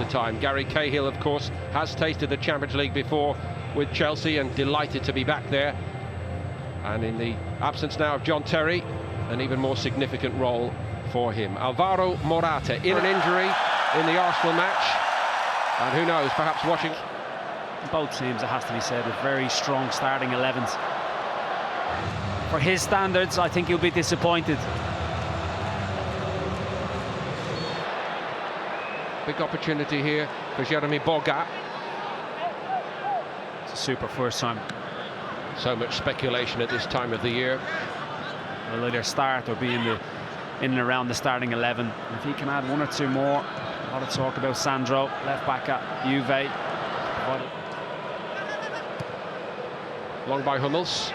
time. Gary Cahill, of course, has tasted the Champions League before with Chelsea and delighted to be back there. And in the absence now of John Terry, an even more significant role for him. Alvaro Morata in an injury in the Arsenal match, and who knows, perhaps watching. Both teams, it has to be said, with very strong starting 11s. For his standards, I think he'll be disappointed. Big opportunity here for Jeremy Boga. It's a super first time. So much speculation at this time of the year. Will either start or be in and around the starting 11. And if he can add one or two more, a lot of talk about Sandro, left back at Juve. Long by Hummels.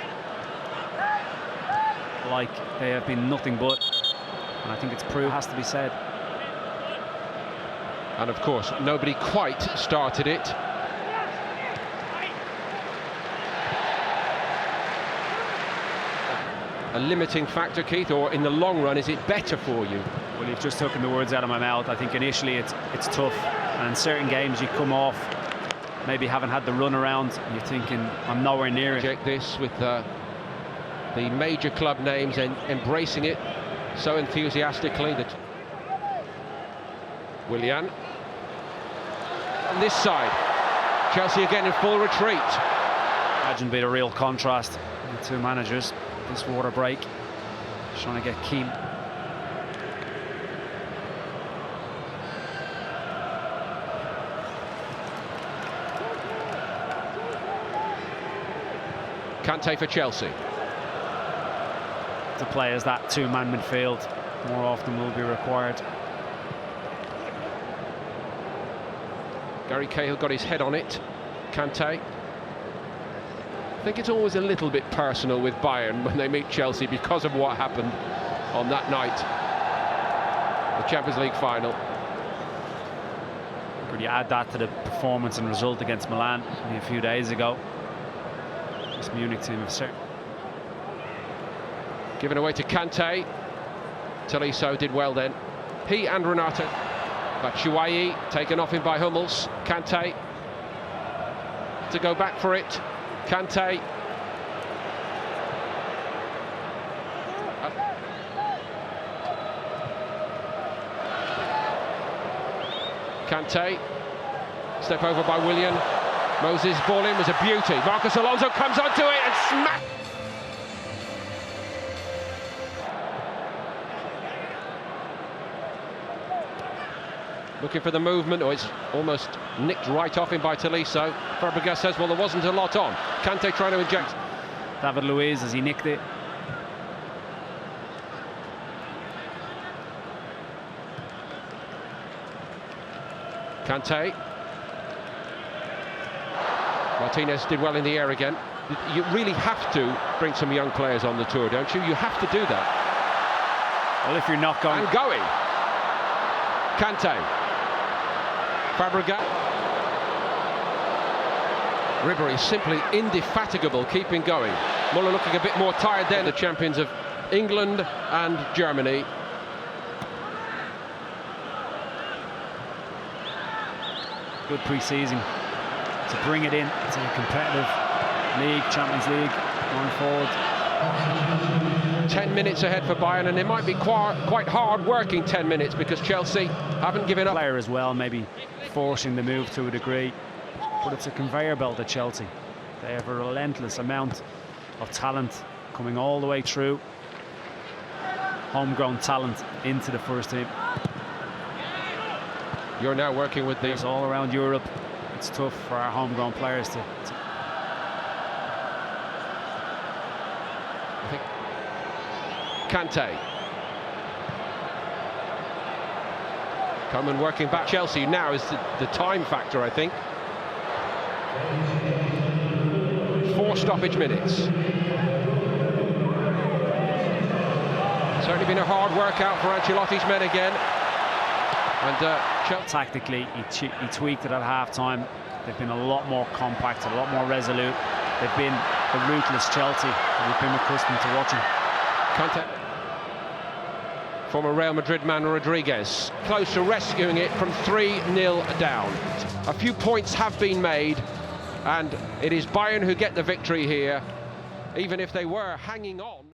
Like they have been nothing but, and I think it's proved, has to be said. And of course, nobody quite started it. A limiting factor, Keith, or in the long run, is it better for you? Well, you've just taken the words out of my mouth. I think initially it's tough, and in certain games you come off, maybe haven't had the run around, you're thinking, I'm nowhere near it. This with the major club names and embracing it so enthusiastically. That Willian. On this side, Chelsea again in full retreat. Imagine be a real contrast in the two managers. This water break, trying to get keen. Kante for Chelsea. To play as that two-man midfield more often will be required. Gary Cahill got his head on it. Kante. I think it's always a little bit personal with Bayern when they meet Chelsea because of what happened on that night, the Champions League final. Could you add that to the performance and result against Milan only a few days ago? This Munich team have certainly given away to Kante. Tolisso did well then. He and Renato. Batshuayi taken off him by Hummels. Kante to go back for it. Kante. Kante. Step over by Willian. Moses' ball in was a beauty. Marcos Alonso comes onto it and smack. Looking for the movement, or it's almost nicked right off him by Tolisso. Fabregas says, well, there wasn't a lot on. Kante trying to inject. David Luiz as he nicked it. Kante. Martinez did well in the air again. You really have to bring some young players on the tour, don't you? You have to do that. Well, if you're not going... And going. Kante. Fabregas. Ribéry simply indefatigable, keeping going. Muller looking a bit more tired there. The champions of England and Germany. Good pre-season to bring it in to a competitive league, Champions League, going forward. 10 minutes ahead for Bayern, and it might be quite hard working 10 minutes because Chelsea haven't given up. Player as well, maybe forcing the move to a degree, but it's a conveyor belt at Chelsea. They have a relentless amount of talent coming all the way through. Homegrown talent into the first team. You're now working with these all around Europe. It's tough for our homegrown players to I think Kante. Coman working back. Chelsea now is the time factor, I think. 4 stoppage minutes. Certainly been a hard workout for Ancelotti's men again. And tactically, he tweaked it at half-time. They've been a lot more compact, a lot more resolute. They've been the ruthless Chelsea that we've been accustomed to watching. Kante. Former Real Madrid man Rodriguez, close to rescuing it from 3-0 down. A few points have been made, and it is Bayern who get the victory here, even if they were hanging on.